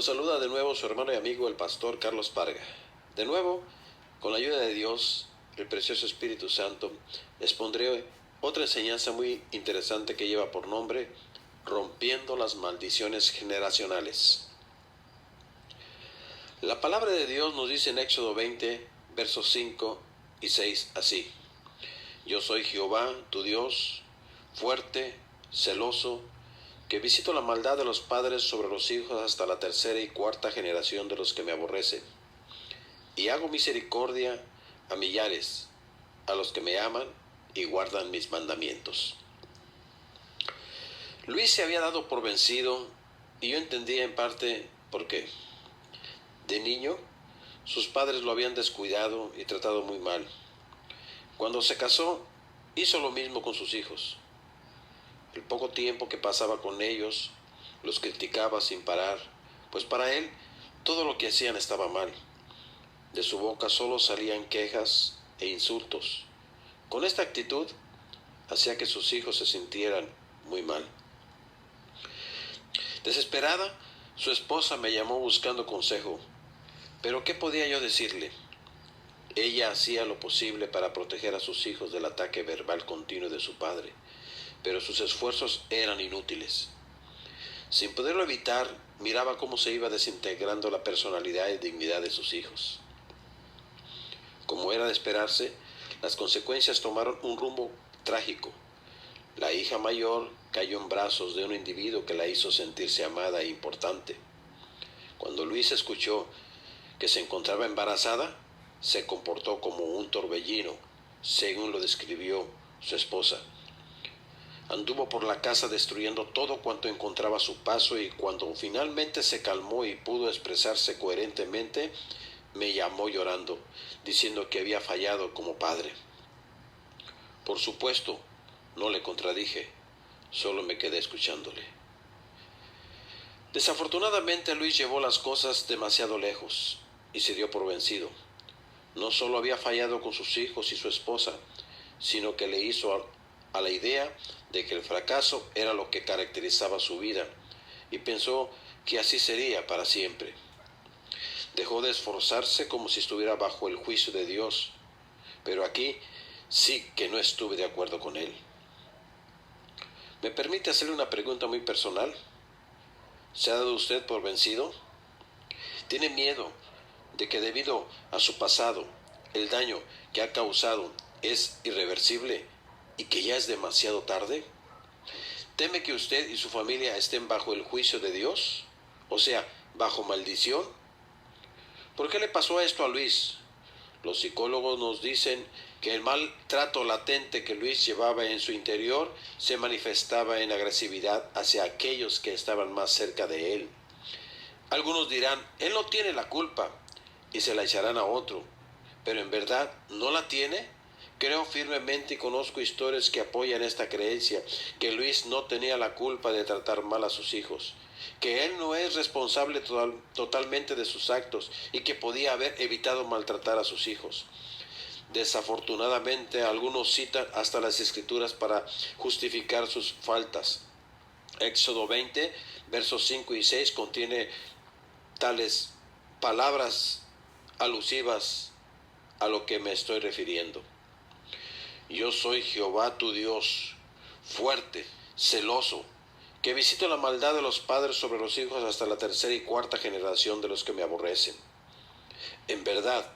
Los saluda de nuevo su hermano y amigo el pastor Carlos Parga. De nuevo, con la ayuda de Dios, el precioso Espíritu Santo, les pondré otra enseñanza muy interesante que lleva por nombre Rompiendo las maldiciones generacionales. La palabra de Dios nos dice en Éxodo 20, versos 5 y 6 así: Yo soy Jehová, tu Dios, fuerte, celoso, que visito la maldad de los padres sobre los hijos hasta la tercera y cuarta generación de los que me aborrecen, y hago misericordia a millares, a los que me aman y guardan mis mandamientos. Luis se había dado por vencido, y yo entendía en parte por qué. De niño, sus padres lo habían descuidado y tratado muy mal. Cuando se casó, hizo lo mismo con sus hijos. El poco tiempo que pasaba con ellos, los criticaba sin parar, pues para él todo lo que hacían estaba mal. De su boca solo salían quejas e insultos. Con esta actitud, hacía que sus hijos se sintieran muy mal. Desesperada, su esposa me llamó buscando consejo. Pero ¿qué podía yo decirle? Ella hacía lo posible para proteger a sus hijos del ataque verbal continuo de su padre, pero sus esfuerzos eran inútiles. Sin poderlo evitar, miraba cómo se iba desintegrando la personalidad y dignidad de sus hijos. Como era de esperarse, las consecuencias tomaron un rumbo trágico. La hija mayor cayó en brazos de un individuo que la hizo sentirse amada e importante. Cuando Luis escuchó que se encontraba embarazada, se comportó como un torbellino, según lo describió su esposa. Anduvo por la casa destruyendo todo cuanto encontraba a su paso, y cuando finalmente se calmó y pudo expresarse coherentemente, me llamó llorando, diciendo que había fallado como padre. Por supuesto, no le contradije, solo me quedé escuchándole. Desafortunadamente, Luis llevó las cosas demasiado lejos y se dio por vencido. No solo había fallado con sus hijos y su esposa, sino que le hizo a la idea de que el fracaso era lo que caracterizaba su vida, y pensó que así sería para siempre. Dejó de esforzarse como si estuviera bajo el juicio de Dios, pero aquí sí que no estuve de acuerdo con él. ¿Me permite hacerle una pregunta muy personal? ¿Se ha dado usted por vencido? ¿Tiene miedo de que debido a su pasado, el daño que ha causado es irreversible y que ya es demasiado tarde? ¿Teme que usted y su familia estén bajo el juicio de Dios? O sea, bajo maldición. ¿Por qué le pasó esto a Luis? Los psicólogos nos dicen que el maltrato latente que Luis llevaba en su interior se manifestaba en agresividad hacia aquellos que estaban más cerca de él. Algunos dirán, él no tiene la culpa, y se la echarán a otro, pero en verdad no la tiene. Creo firmemente y conozco historias que apoyan esta creencia, que Luis no tenía la culpa de tratar mal a sus hijos, que él no es responsable totalmente de sus actos y que podía haber evitado maltratar a sus hijos. Desafortunadamente, algunos citan hasta las escrituras para justificar sus faltas. Éxodo 20, versos 5 y 6 contiene tales palabras alusivas a lo que me estoy refiriendo. Yo soy Jehová tu Dios, fuerte, celoso, que visito la maldad de los padres sobre los hijos hasta la tercera y cuarta generación de los que me aborrecen. En verdad,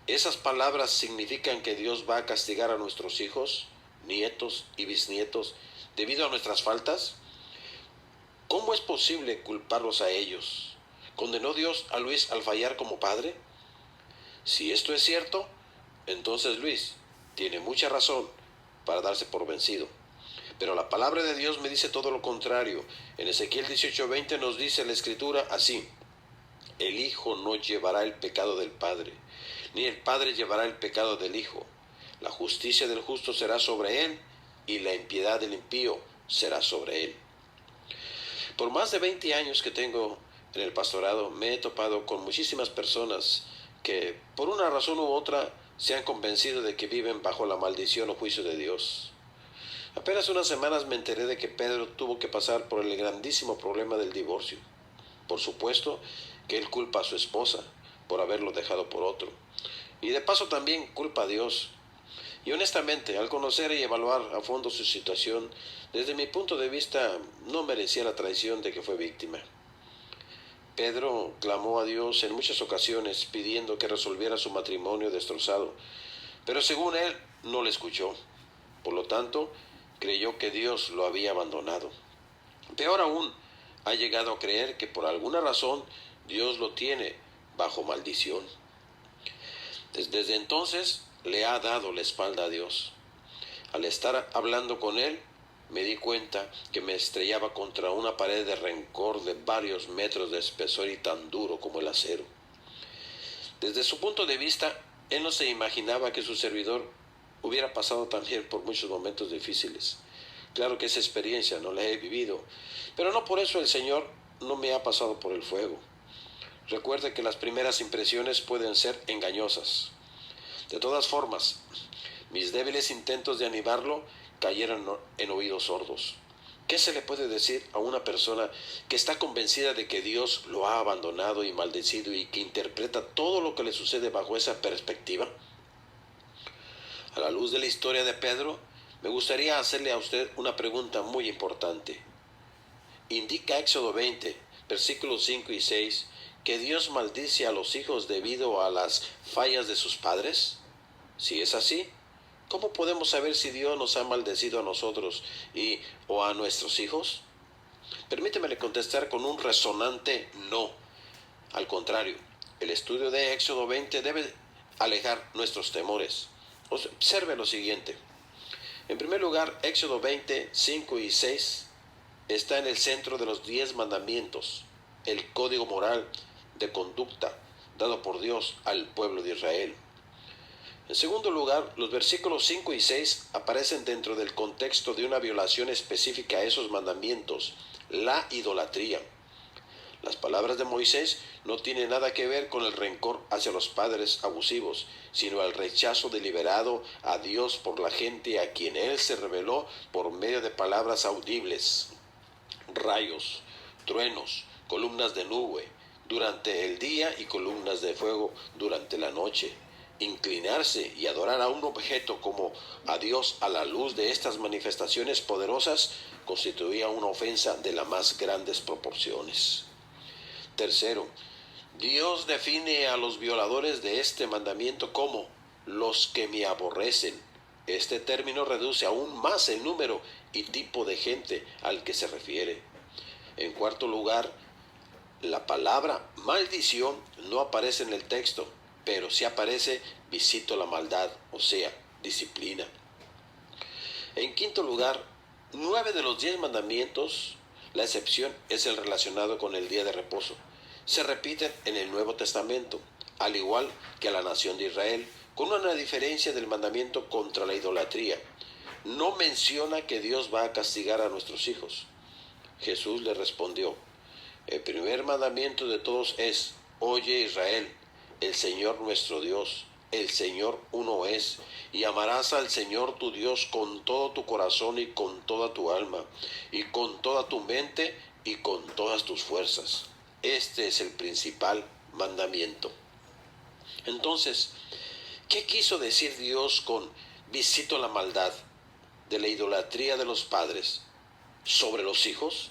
esas palabras significan que Dios va a castigar a nuestros hijos, nietos y bisnietos debido a nuestras faltas. ¿Cómo es posible culparlos a ellos? ¿Condenó Dios a Luis al fallar como padre? Si esto es cierto, entonces Luis tiene mucha razón para darse por vencido. Pero la palabra de Dios me dice todo lo contrario. En Ezequiel 18:20 nos dice la Escritura así: el hijo no llevará el pecado del padre, ni el padre llevará el pecado del hijo. La justicia del justo será sobre él, y la impiedad del impío será sobre él. Por más de 20 años que tengo en el pastorado, me he topado con muchísimas personas que, por una razón u otra, se han convencido de que viven bajo la maldición o juicio de Dios. Apenas unas semanas me enteré de que Pedro tuvo que pasar por el grandísimo problema del divorcio. Por supuesto que él culpa a su esposa por haberlo dejado por otro. Y de paso también culpa a Dios. Y honestamente, al conocer y evaluar a fondo su situación, desde mi punto de vista no merecía la traición de que fue víctima. Pedro clamó a Dios en muchas ocasiones pidiendo que resolviera su matrimonio destrozado, pero según él no le escuchó. Por lo tanto, creyó que Dios lo había abandonado. Peor aún, ha llegado a creer que por alguna razón Dios lo tiene bajo maldición. Desde entonces le ha dado la espalda a Dios. Al estar hablando con él, me di cuenta que me estrellaba contra una pared de rencor de varios metros de espesor y tan duro como el acero. Desde su punto de vista, él no se imaginaba que su servidor hubiera pasado también por muchos momentos difíciles. Claro que esa experiencia no la he vivido, pero no por eso el Señor no me ha pasado por el fuego. Recuerde que las primeras impresiones pueden ser engañosas. De todas formas, mis débiles intentos de animarlo cayeron en oídos sordos. ¿Qué se le puede decir a una persona que está convencida de que Dios lo ha abandonado y maldecido y que interpreta todo lo que le sucede bajo esa perspectiva? A la luz de la historia de Pedro, me gustaría hacerle a usted una pregunta muy importante. ¿Indica Éxodo 20, versículos 5 y 6, que Dios maldice a los hijos debido a las fallas de sus padres? Si es así, ¿cómo podemos saber si Dios nos ha maldecido a nosotros o a nuestros hijos? Permíteme contestar con un resonante no. Al contrario, el estudio de Éxodo 20 debe alejar nuestros temores. Observe lo siguiente. En primer lugar, Éxodo 20, 5 y 6 está en el centro de los 10 mandamientos, el código moral de conducta dado por Dios al pueblo de Israel. En segundo lugar, los versículos 5 y 6 aparecen dentro del contexto de una violación específica a esos mandamientos, la idolatría. Las palabras de Moisés no tienen nada que ver con el rencor hacia los padres abusivos, sino el rechazo deliberado a Dios por la gente a quien Él se reveló por medio de palabras audibles, rayos, truenos, columnas de nube durante el día y columnas de fuego durante la noche. Inclinarse y adorar a un objeto como a Dios a la luz de estas manifestaciones poderosas constituía una ofensa de las más grandes proporciones. Tercero, Dios define a los violadores de este mandamiento como los que me aborrecen. Este término reduce aún más el número y tipo de gente al que se refiere. En cuarto lugar, la palabra maldición no aparece en el texto, pero sí aparece visito la maldad, o sea, disciplina. En quinto lugar, 9 de los 10 mandamientos, la excepción es el relacionado con el día de reposo. Se repiten en el Nuevo Testamento, al igual que a la nación de Israel, con una diferencia del mandamiento contra la idolatría. No menciona que Dios va a castigar a nuestros hijos. Jesús le respondió, el primer mandamiento de todos es, oye Israel, el Señor nuestro Dios, el Señor uno es, y amarás al Señor tu Dios con todo tu corazón y con toda tu alma, y con toda tu mente y con todas tus fuerzas. Este es el principal mandamiento. Entonces, ¿qué quiso decir Dios con visito la maldad de la idolatría de los padres sobre los hijos?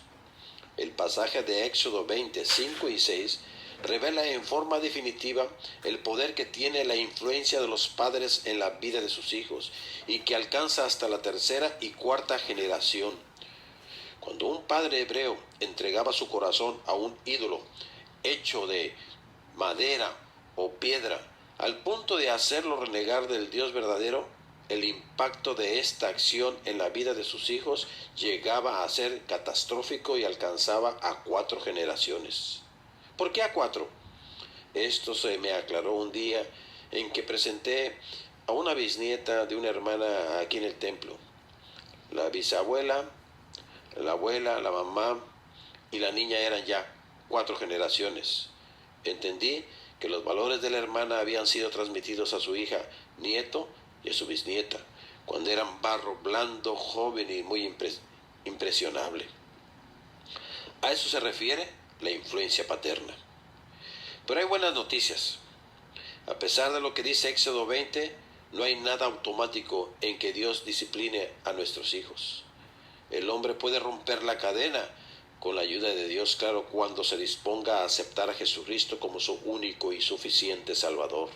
El pasaje de Éxodo 20, 5 y 6 revela en forma definitiva el poder que tiene la influencia de los padres en la vida de sus hijos y que alcanza hasta la tercera y cuarta generación. Cuando un padre hebreo entregaba su corazón a un ídolo hecho de madera o piedra, al punto de hacerlo renegar del Dios verdadero, el impacto de esta acción en la vida de sus hijos llegaba a ser catastrófico y alcanzaba a 4 generaciones. ¿Por qué a 4? Esto se me aclaró un día en que presenté a una bisnieta de una hermana aquí en el templo. La bisabuela, la abuela, la mamá y la niña eran ya 4 generaciones. Entendí que los valores de la hermana habían sido transmitidos a su hija, nieto y a su bisnieta, cuando eran barro blando, joven y muy impresionable. ¿A eso se refiere la influencia paterna. Pero hay buenas noticias. A pesar de lo que dice Éxodo 20, no hay nada automático en que Dios discipline a nuestros hijos. El hombre puede romper la cadena con la ayuda de Dios, claro, cuando se disponga a aceptar a Jesucristo como su único y suficiente Salvador.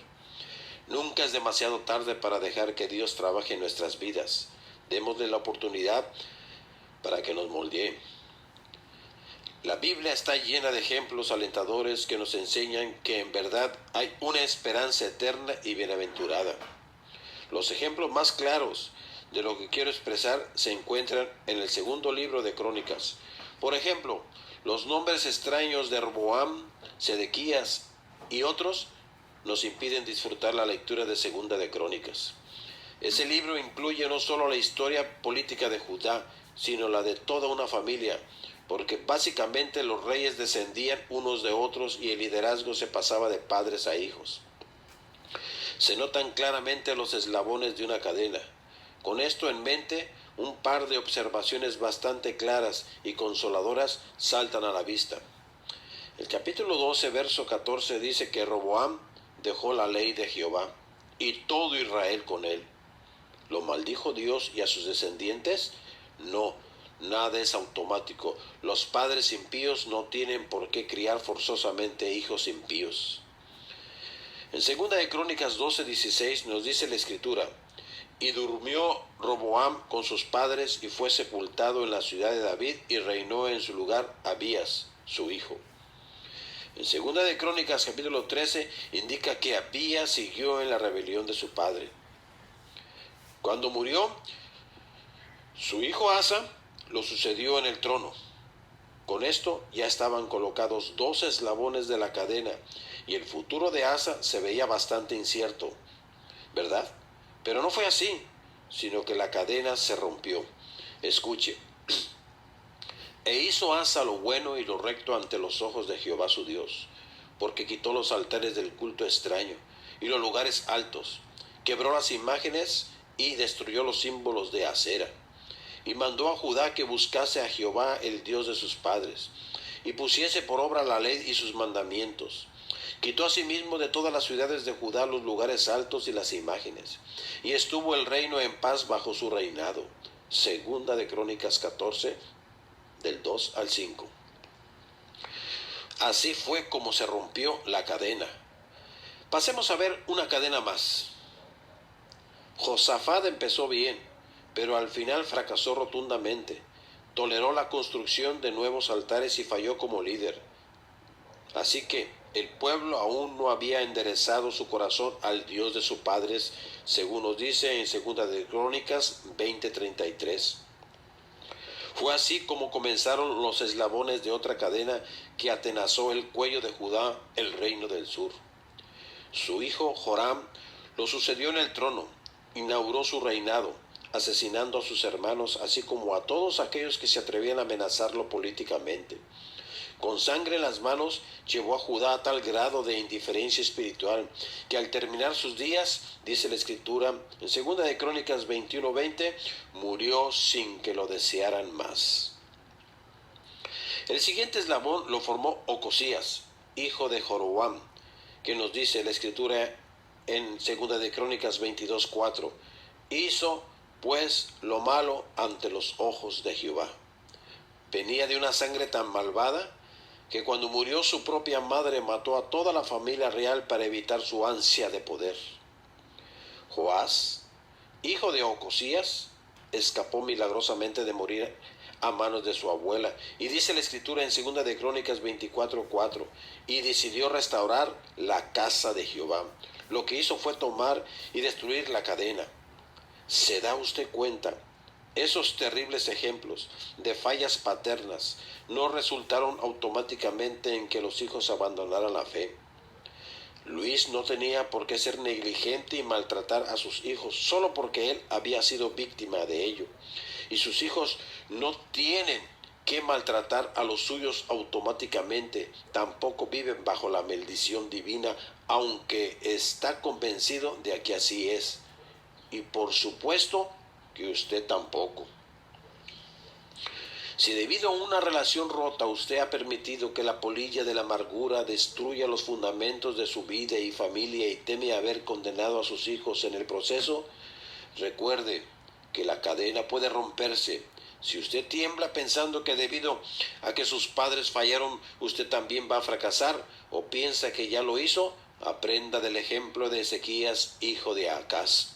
Nunca es demasiado tarde para dejar que Dios trabaje en nuestras vidas. Démosle la oportunidad para que nos moldee. La Biblia está llena de ejemplos alentadores que nos enseñan que en verdad hay una esperanza eterna y bienaventurada. Los ejemplos más claros de lo que quiero expresar se encuentran en el segundo libro de Crónicas. Por ejemplo, los nombres extraños de Roboam, Sedequías y otros nos impiden disfrutar la lectura de Segunda de Crónicas. Ese libro incluye no solo la historia política de Judá, sino la de toda una familia, porque básicamente los reyes descendían unos de otros y el liderazgo se pasaba de padres a hijos. Se notan claramente los eslabones de una cadena. Con esto en mente, un par de observaciones bastante claras y consoladoras saltan a la vista. El capítulo 12, verso 14 dice que Roboam dejó la ley de Jehová y todo Israel con él. ¿Lo maldijo Dios y a sus descendientes? No, nada es automático. Los padres impíos no tienen por qué criar forzosamente hijos impíos. En 2 de Crónicas 12:16 nos dice la Escritura: y durmió Roboam con sus padres y fue sepultado en la ciudad de David y reinó en su lugar Abías, su hijo. En 2 de Crónicas capítulo 13 indica que Abías siguió en la rebelión de su padre. Cuando murió, su hijo Asa lo sucedió en el trono. Con esto ya estaban colocados 2 eslabones de la cadena y el futuro de Asa se veía bastante incierto, ¿verdad? Pero no fue así, sino que la cadena se rompió. Escuche. E hizo Asa lo bueno y lo recto ante los ojos de Jehová su Dios, porque quitó los altares del culto extraño y los lugares altos, quebró las imágenes y destruyó los símbolos de Acera, y mandó a Judá que buscase a Jehová el Dios de sus padres, y pusiese por obra la ley y sus mandamientos. Quitó asimismo de todas las ciudades de Judá los lugares altos y las imágenes, y estuvo el reino en paz bajo su reinado. Segunda de Crónicas 14, del 2 al 5. Así fue como se rompió la cadena. Pasemos a ver una cadena más. Josafat empezó bien, pero al final fracasó rotundamente. Toleró la construcción de nuevos altares y falló como líder. Así que el pueblo aún no había enderezado su corazón al Dios de sus padres, según nos dice en 2 de Crónicas 20:33. Fue así como comenzaron los eslabones de otra cadena que atenazó el cuello de Judá, el reino del sur. Su hijo Joram lo sucedió en el trono, inauguró su reinado, asesinando a sus hermanos, así como a todos aquellos que se atrevían a amenazarlo políticamente. Con sangre en las manos llevó a Judá a tal grado de indiferencia espiritual que al terminar sus días, dice la Escritura en 2 de Crónicas 21:20, murió sin que lo desearan más. El siguiente eslabón lo formó Ocosías, hijo de Joroboam, que nos dice la Escritura en 2 de Crónicas 22:4, hizo pues lo malo ante los ojos de Jehová. Venía de una sangre tan malvada que cuando murió su propia madre mató a toda la familia real para evitar su ansia de poder. Joás, hijo de Ocosías, escapó milagrosamente de morir a manos de su abuela, y dice la Escritura en 2 de Crónicas 24:4, y decidió restaurar la casa de Jehová. Lo que hizo fue tomar y destruir la cadena. ¿Se da usted cuenta? Esos terribles ejemplos de fallas paternas no resultaron automáticamente en que los hijos abandonaran la fe. Luis no tenía por qué ser negligente y maltratar a sus hijos solo porque él había sido víctima de ello. Y sus hijos no tienen que maltratar a los suyos automáticamente. Tampoco viven bajo la maldición divina, aunque está convencido de que así es. Y por supuesto que usted tampoco. Si debido a una relación rota usted ha permitido que la polilla de la amargura destruya los fundamentos de su vida y familia y teme haber condenado a sus hijos en el proceso, recuerde que la cadena puede romperse. Si usted tiembla pensando que debido a que sus padres fallaron usted también va a fracasar o piensa que ya lo hizo, aprenda del ejemplo de Ezequías, hijo de Acaz.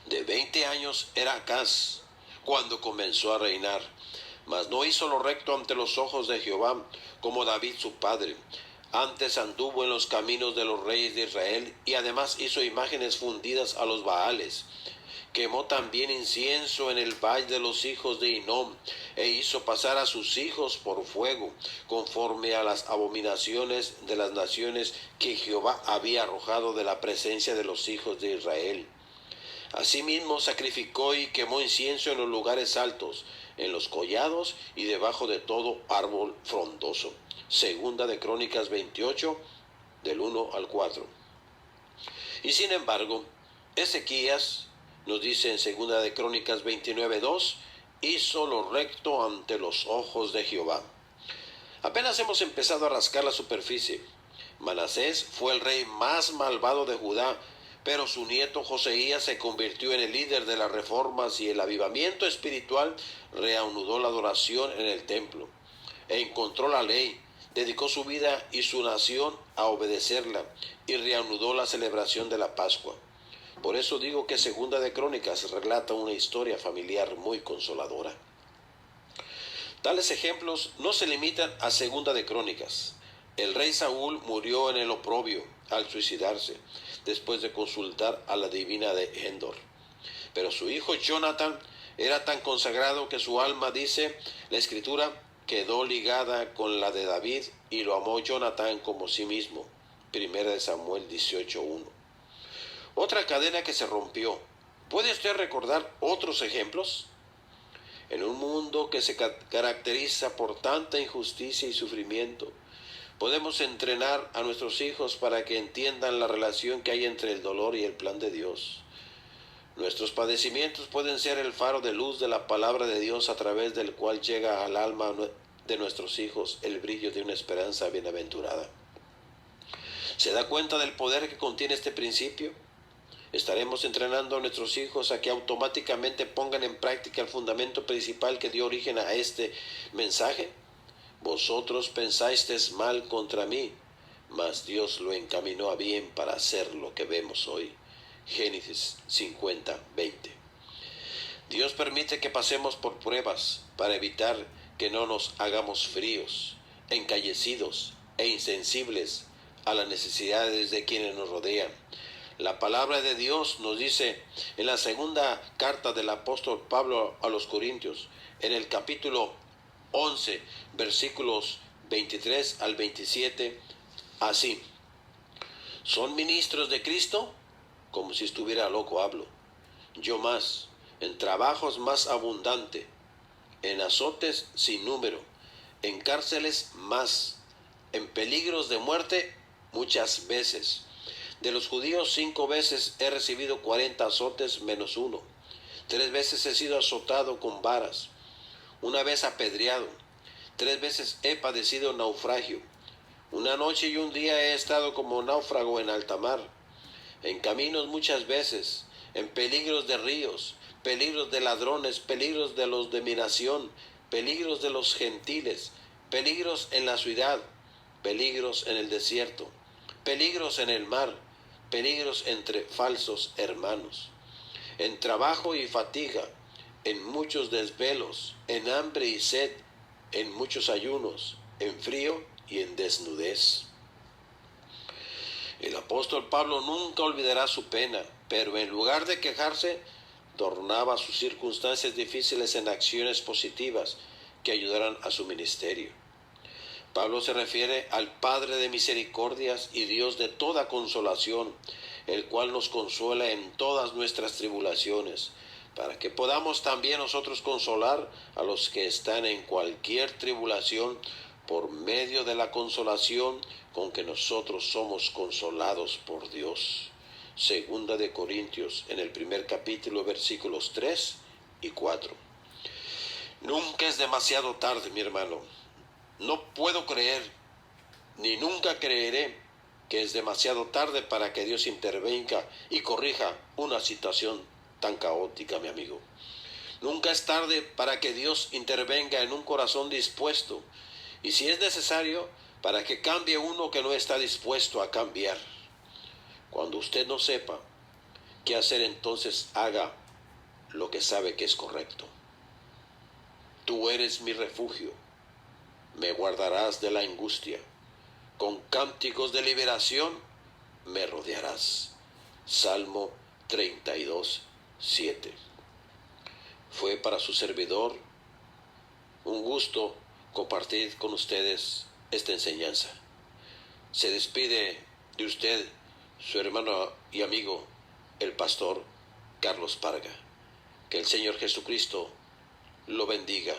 De 20 años era Acaz cuando comenzó a reinar, mas no hizo lo recto ante los ojos de Jehová, como David su padre. Antes anduvo en los caminos de los reyes de Israel, y además hizo imágenes fundidas a los Baales. Quemó también incienso en el valle de los hijos de Hinnom, e hizo pasar a sus hijos por fuego, conforme a las abominaciones de las naciones que Jehová había arrojado de la presencia de los hijos de Israel. Asimismo sacrificó y quemó incienso en los lugares altos, en los collados y debajo de todo árbol frondoso. Segunda de Crónicas 28, del 1 al 4. Y sin embargo, Ezequías nos dice en Segunda de Crónicas 29, 2, hizo lo recto ante los ojos de Jehová. Apenas hemos empezado a rascar la superficie. Manasés fue el rey más malvado de Judá, pero su nieto Joseías se convirtió en el líder de las reformas y el avivamiento espiritual reanudó la adoración en el templo. Encontró la ley, dedicó su vida y su nación a obedecerla y reanudó la celebración de la Pascua. Por eso digo que Segunda de Crónicas relata una historia familiar muy consoladora. Tales ejemplos no se limitan a Segunda de Crónicas. El rey Saúl murió en el oprobio al suicidarse, después de consultar a la divina de Endor. Pero su hijo Jonathan era tan consagrado que su alma, dice la Escritura, quedó ligada con la de David y lo amó Jonathan como sí mismo. Primera de Samuel 18:1. Otra cadena que se rompió. ¿Puede usted recordar otros ejemplos? En un mundo que se caracteriza por tanta injusticia y sufrimiento, podemos entrenar a nuestros hijos para que entiendan la relación que hay entre el dolor y el plan de Dios. Nuestros padecimientos pueden ser el faro de luz de la palabra de Dios a través del cual llega al alma de nuestros hijos el brillo de una esperanza bienaventurada. ¿Se da cuenta del poder que contiene este principio? ¿Estaremos entrenando a nuestros hijos a que automáticamente pongan en práctica el fundamento principal que dio origen a este mensaje? Vosotros pensasteis mal contra mí, mas Dios lo encaminó a bien para hacer lo que vemos hoy. Génesis 50:20. Dios permite que pasemos por pruebas para evitar que no nos hagamos fríos, encallecidos e insensibles a las necesidades de quienes nos rodean. La palabra de Dios nos dice en la segunda carta del apóstol Pablo a los Corintios, en el capítulo 11, versículos 23 al 27, así: ¿son ministros de Cristo? Como si estuviera loco hablo. Yo más, en trabajos más abundante, en azotes sin número, en cárceles más, en peligros de muerte muchas veces. De los judíos 5 veces he recibido 40 azotes menos uno. 3 veces he sido azotado con varas. 1 vez apedreado. 3 veces he padecido naufragio. 1 noche y 1 día he estado como náufrago en alta mar. En caminos muchas veces, en peligros de ríos, peligros de ladrones, peligros de los de mi nación, peligros de los gentiles, peligros en la ciudad, peligros en el desierto, peligros en el mar, peligros entre falsos hermanos, en trabajo y fatiga, en muchos desvelos, en hambre y sed, en muchos ayunos, en frío y en desnudez. El apóstol Pablo nunca olvidará su pena, pero en lugar de quejarse, tornaba sus circunstancias difíciles en acciones positivas que ayudaran a su ministerio. Pablo se refiere al Padre de misericordias y Dios de toda consolación, el cual nos consuela en todas nuestras tribulaciones, para que podamos también nosotros consolar a los que están en cualquier tribulación por medio de la consolación con que nosotros somos consolados por Dios. Segunda de Corintios, en el primer capítulo, versículos 3 y 4. Nunca es demasiado tarde, mi hermano. No puedo creer, ni nunca creeré que es demasiado tarde para que Dios intervenga y corrija una situación tan caótica, mi amigo. Nunca es tarde para que Dios intervenga en un corazón dispuesto y, si es necesario, para que cambie uno que no está dispuesto a cambiar. Cuando usted no sepa qué hacer, entonces haga lo que sabe que es correcto. Tú eres mi refugio, me guardarás de la angustia, con cánticos de liberación me rodearás. Salmo 32, 7. Fue para su servidor un gusto compartir con ustedes esta enseñanza. Se despide de usted su hermano y amigo, el pastor Carlos Parga. Que el Señor Jesucristo lo bendiga